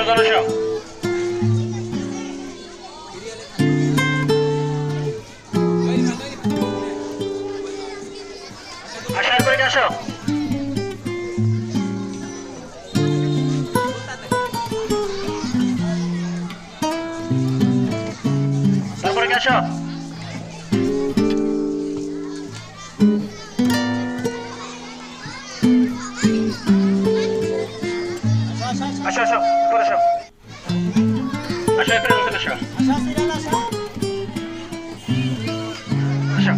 আসার করে আসো। তারপরে কি আসো? আসো আসো করে আসো। আসো এখানে বসে আসো। আসো।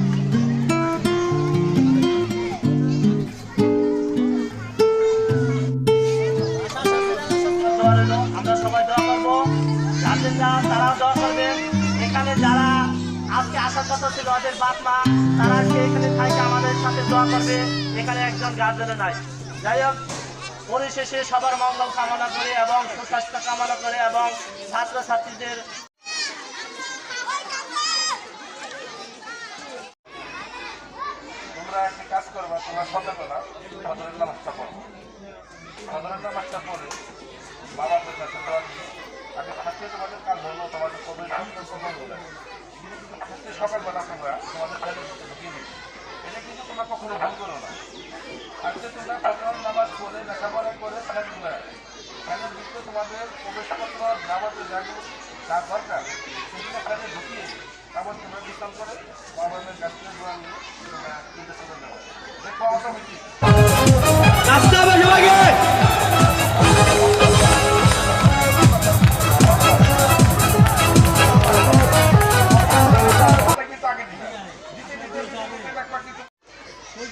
আমরা সবাই দোয়া করবো, গার্জেনরা তারাও দোয়া করবেন। এখানে যারা আজকে আসার কথা ছিল ওদের বাপ মা, তারা এখানে থাকে আমাদের সাথে দোয়া করবে। এখানে একজন গার্জেনও নাই। যাই হোক, পরিশেষে সবার মঙ্গল কামনা করে এবং সুস্বাস্থ্য কামনা করে এবং ছাত্রছাত্রীদের তোমরা একটা কাজ করবা, তোমরা সকালবেলা ফজরের নামাজটা পড়ো। ফজরের নামাজটা পড়ে বাবাদের কাছে আগে ফার্স্টে তোমাদের কাজ হলো তোমাদের প্রবেশ ফার্স্টে সকালবেলা তোমরা তোমাদের ফ্যানের ভিতরে ঢুকিয়ে দিবে। এটা কিন্তু তোমরা কখনো ভুল করো না। ফার্স্টে তোমরা ফজরের নামাজ পড়ে লেখাপড়া করে ফ্যান তুলে ফ্যানের ভিতরে তোমাদের প্রবেশপত্র যাবতীয় যেগুলো যার দরকার সেগুলো ফ্যানে ঢুকিয়ে তারপর তোমরা বিশ্রাম করে বাবাদের কাছে দোয়া নিয়ে তোমরা কিনতে চলে যাবো। দেখো অটোমেটিক রাস্তা বাজে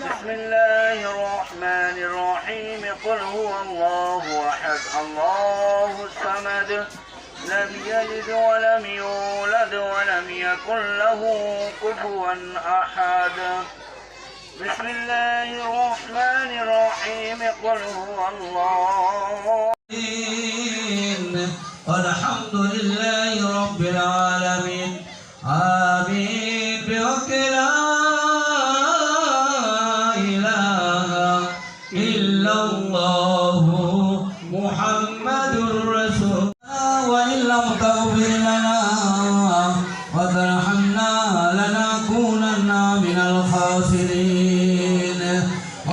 بسم الله الرحمن الرحيم قل هو الله أحد الله الصمد لم يلد ولم يولد ولم يكن له كفوا أحد بسم الله الرحمن الرحيم قل هو الله الحمد لله رب العالمين آمين بوكلا إلا الله محمد رسول وإن لم تغفر لنا وترحمنا لنكونن من الخاسرين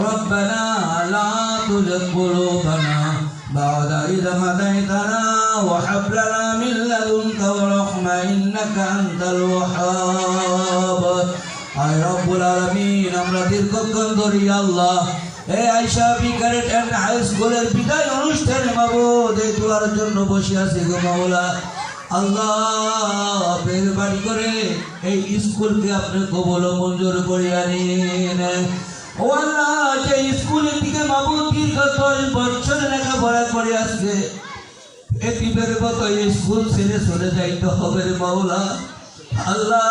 ربنا لا تزغ قلوبنا بعد إذ هديتنا وهب لنا من لدنك رحمة إنك أنت الوهاب আয় রব্বুল আলামিন আমরা দীর্ঘক্ষণ ধরে আল্লাহ এই আয়েশা বিকারেট এন্ড হাই স্কুলের বিদায় অনুষ্ঠানে মাবুদ এই দোয়ার জন্য বসে আছি গো মাওলা আল্লাহ মেহেরবানি করে এই স্কুলকে আপনি কবুল ও মঞ্জুর করিয়া নিন ও আল্লাহ যে স্কুলের দিকে মাবুদ দীর্ঘ 10 বছর লেখাপড়া করে আসছে এতিমের মতো স্কুল ছেড়ে চলে যাইতে হবে রে মাওলা আল্লাহ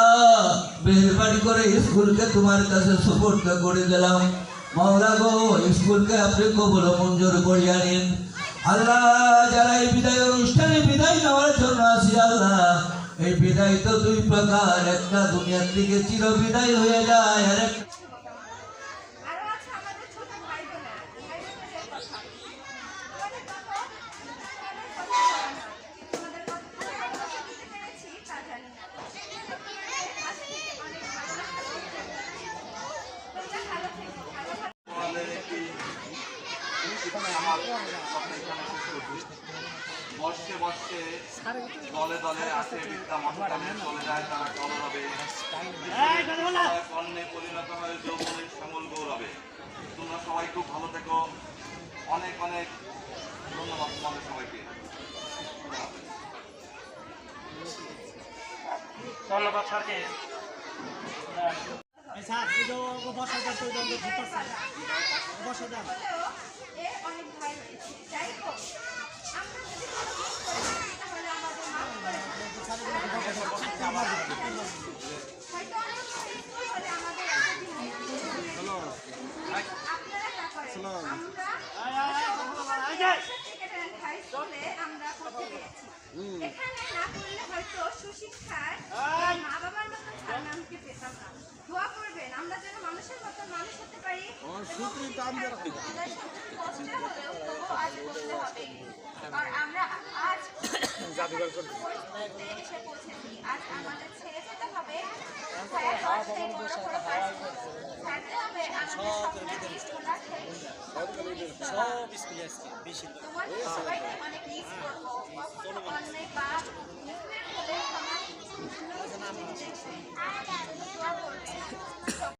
মেহেরবানি করে স্কুলকে তোমার কাছে সুপর্দ করে দিলাম মাওলা গো স্কুলকে আপনি কবুল ও মঞ্জুর করিয়া নিন আল্লাহ যারা এই বিদায় অনুষ্ঠানে বিদায় নেওয়ার জন্য আসি আল্লাহ এই বিদায় তো দুই প্রকার একটা দুনিয়ার থেকে চির বিদায় হয়ে যায় আর বর্ষে বর্ষে দলে দলে আসে বিদ্যা মহাকালে চলে যায় তারা কলরবে কর্ণে পরিণত হয়ে যৌবনের শ্যামল গৌরবে। তোমরা সবাই খুব ভালো থেকো, অনেক অনেক ধন্যবাদ তোমাদের সবাইকে। ধন্যবাদ স্যারকে। অনেক ভাই রয়েছে, যাই হোক আমরা যদি তাহলে আমরা করতে পেরেছি। এখানে না করলে হয়তো সুশিক্ষার মা বাবার মতো নামকে পেতাম না। দোয়া করবেন আমরা যেন মানুষের মতো মানুষ হতে পারি। কষ্টে হলেও তবু আজ বলতে হবে। আর আমরা আজ পরিস্থিতিতে এসে পৌঁছেছি। আজ আমাদের ছেড়ে যেতে হবে ছায়ার সেই বড় বড় গাছগুলো। ছাড়তে হবে আমাদের স্বপ্নের বীজগুলো তোমাদের সবাইকে অনেক মিস করবো। কখনো অন্যায় বা মিসের হলে আমার